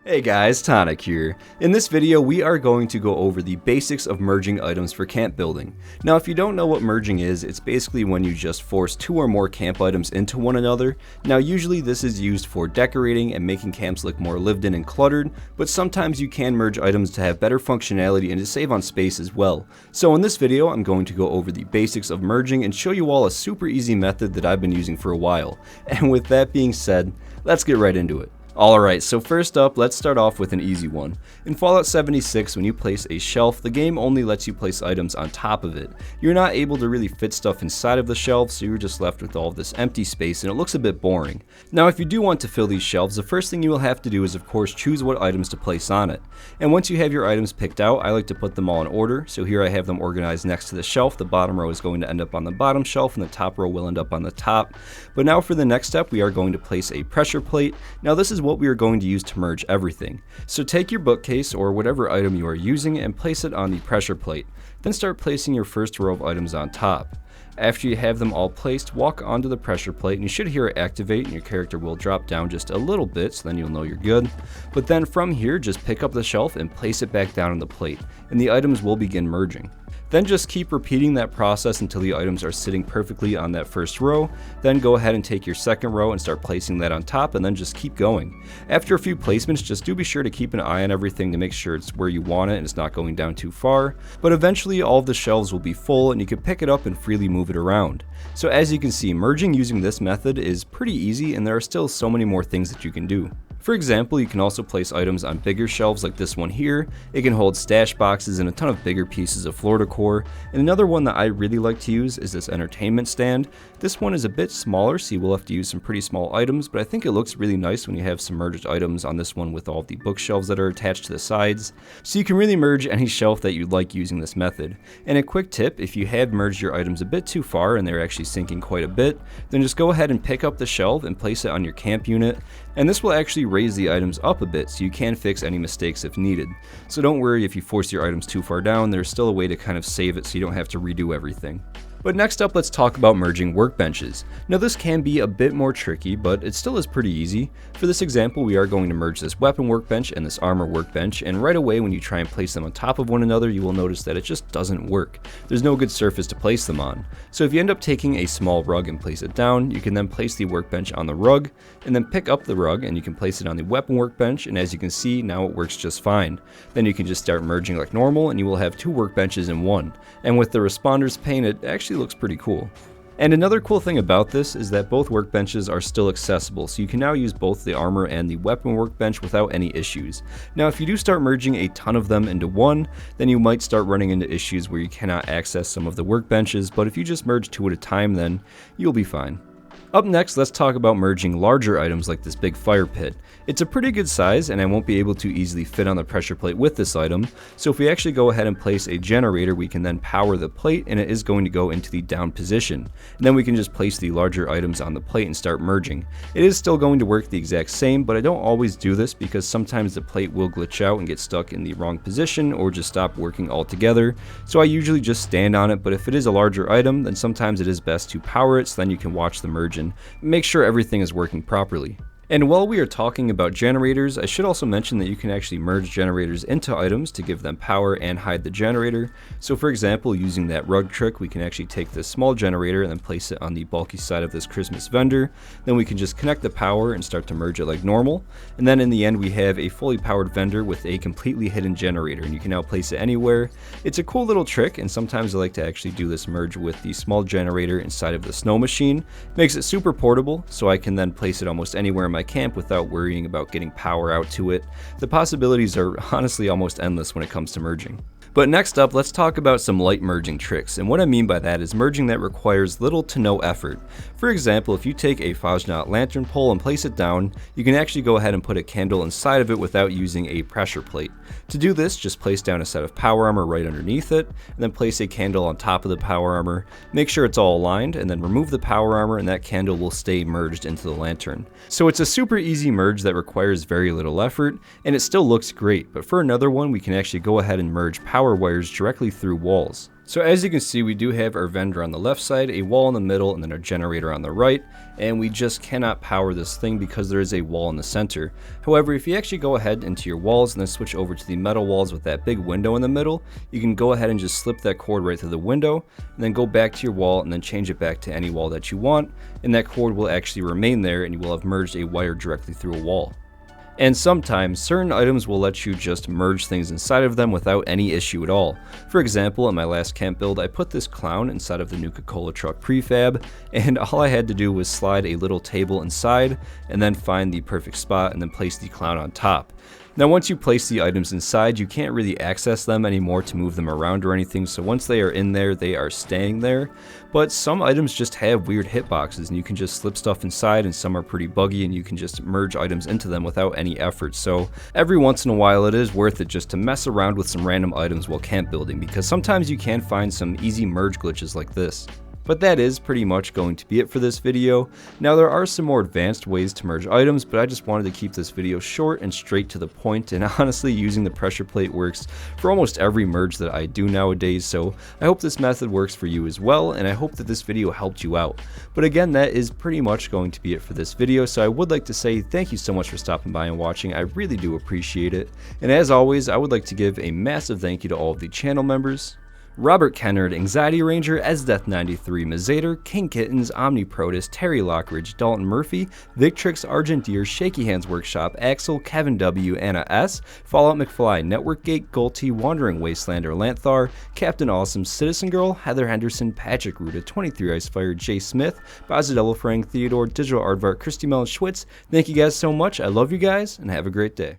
Hey guys, Tonic here. In this video, we are going to go over the basics of merging items for camp building. Now, if you don't know what merging is, it's basically when you just force two or more camp items into one another. Now, usually this is used for decorating and making camps look more lived in and cluttered, but sometimes you can merge items to have better functionality and to save on space as well. So in this video, I'm going to go over the basics of merging and show you all a super easy method that I've been using for a while. And with that being said, let's get right into it. Alright, so first up, let's start off with an easy one. In Fallout 76, when you place a shelf, the game only lets you place items on top of it. You're not able to really fit stuff inside of the shelf, so you're just left with all of this empty space, and it looks a bit boring. Now, if you do want to fill these shelves, the first thing you will have to do is, of course, choose what items to place on it. And once you have your items picked out, I like to put them all in order. So here I have them organized next to the shelf. The bottom row is going to end up on the bottom shelf, and the top row will end up on the top. But now for the next step, we are going to place a pressure plate. Now, this is what we are going to use to merge everything. So take your bookcase or whatever item you are using and place it on the pressure plate. Then start placing your first row of items on top. After you have them all placed, walk onto the pressure plate and you should hear it activate and your character will drop down just a little bit, so then you'll know you're good. But then from here, just pick up the shelf and place it back down on the plate, and the items will begin merging. Then just keep repeating that process until the items are sitting perfectly on that first row. Then go ahead and take your second row and start placing that on top, and then just keep going. After a few placements, just do be sure to keep an eye on everything to make sure it's where you want it and it's not going down too far. But eventually all of the shelves will be full and you can pick it up and freely move it around. So as you can see, merging using this method is pretty easy, and there are still so many more things that you can do. For example, you can also place items on bigger shelves like this one here. It can hold stash boxes and a ton of bigger pieces of floor decor. And another one that I really like to use is this entertainment stand. This one is a bit smaller, so you will have to use some pretty small items, but I think it looks really nice when you have some merged items on this one with all of the bookshelves that are attached to the sides. So you can really merge any shelf that you'd like using this method. And a quick tip, if you have merged your items a bit too far and they're actually sinking quite a bit, then just go ahead and pick up the shelf and place it on your camp unit. And this will actually raise the items up a bit so you can fix any mistakes if needed. So don't worry if you force your items too far down, there's still a way to kind of save it so you don't have to redo everything. But next up, let's talk about merging workbenches. Now this can be a bit more tricky, but it still is pretty easy. For this example, we are going to merge this weapon workbench and this armor workbench, and right away when you try and place them on top of one another, you will notice that it just doesn't work. There's no good surface to place them on. So if you end up taking a small rug and place it down, you can then place the workbench on the rug, and then pick up the rug and you can place it on the weapon workbench, and as you can see, now it works just fine. Then you can just start merging like normal, and you will have two workbenches in one. And with the responders pane, it actually looks pretty cool. And another cool thing about this is that both workbenches are still accessible, so you can now use both the armor and the weapon workbench without any issues. Now if you do start merging a ton of them into one, then you might start running into issues where you cannot access some of the workbenches, but if you just merge two at a time, then you'll be fine. Up next, let's talk about merging larger items like this big fire pit. It's a pretty good size, and I won't be able to easily fit on the pressure plate with this item, so if we actually go ahead and place a generator, we can then power the plate, and it is going to go into the down position. And then we can just place the larger items on the plate and start merging. It is still going to work the exact same, but I don't always do this because sometimes the plate will glitch out and get stuck in the wrong position or just stop working altogether. So I usually just stand on it, but if it is a larger item, then sometimes it is best to power it so then you can watch the merge and make sure everything is working properly. And while we are talking about generators, I should also mention that you can actually merge generators into items to give them power and hide the generator. So for example, using that rug trick, we can actually take this small generator and then place it on the bulky side of this Christmas vendor. Then we can just connect the power and start to merge it like normal. And then in the end, we have a fully powered vendor with a completely hidden generator, and you can now place it anywhere. It's a cool little trick, and sometimes I like to actually do this merge with the small generator inside of the snow machine. Makes it super portable, so I can then place it almost anywhere in my camp without worrying about getting power out to it. The possibilities are honestly almost endless when it comes to merging. But next up, let's talk about some light merging tricks, and what I mean by that is merging that requires little to no effort. For example, if you take a Fajnot lantern pole and place it down, you can actually go ahead and put a candle inside of it without using a pressure plate. To do this, just place down a set of power armor right underneath it, and then place a candle on top of the power armor. Make sure it's all aligned, and then remove the power armor, and that candle will stay merged into the lantern. So it's a super easy merge that requires very little effort, and it still looks great. But for another one, we can actually go ahead and merge power power wires directly through walls. So as you can see, we do have our vendor on the left side, a wall in the middle, and then a generator on the right, and we just cannot power this thing because there is a wall in the center. However, if you actually go ahead into your walls and then switch over to the metal walls with that big window in the middle, you can go ahead and just slip that cord right through the window, and then go back to your wall and then change it back to any wall that you want, and that cord will actually remain there and you will have merged a wire directly through a wall. And sometimes, certain items will let you just merge things inside of them without any issue at all. For example, in my last camp build, I put this clown inside of the Nuka-Cola truck prefab, and all I had to do was slide a little table inside, and then find the perfect spot, and then place the clown on top. Now once you place the items inside, you can't really access them anymore to move them around or anything, so once they are in there, they are staying there. But some items just have weird hitboxes and you can just slip stuff inside, and some are pretty buggy and you can just merge items into them without any effort. So every once in a while it is worth it just to mess around with some random items while camp building, because sometimes you can find some easy merge glitches like this. But that is pretty much going to be it for this video. Now there are some more advanced ways to merge items, but I just wanted to keep this video short and straight to the point, and honestly using the pressure plate works for almost every merge that I do nowadays, so I hope this method works for you as well, and I hope that this video helped you out. But again, that is pretty much going to be it for this video, so I would like to say thank you so much for stopping by and watching. I really do appreciate it, and as always, I would like to give a massive thank you to all of the channel members: Robert Kennard, Anxiety Ranger, Esdeath93, Mazader, King Kittens, Omniprotus, Terry Lockridge, Dalton Murphy, Victrix, Argent Deer, Shaky Hands Workshop, Axel, Kevin W, Anna S, Fallout McFly, Networkgate, Gulty, Wandering Wastelander, Lanthar, Captain Awesome, Citizen Girl, Heather Henderson, Patrick Ruda, 23 Icefire, Jay Smith, Bazadello Frank, Theodore, Digital Aardvark, Christy Mellon Schwitz. Thank you guys so much. I love you guys, and have a great day.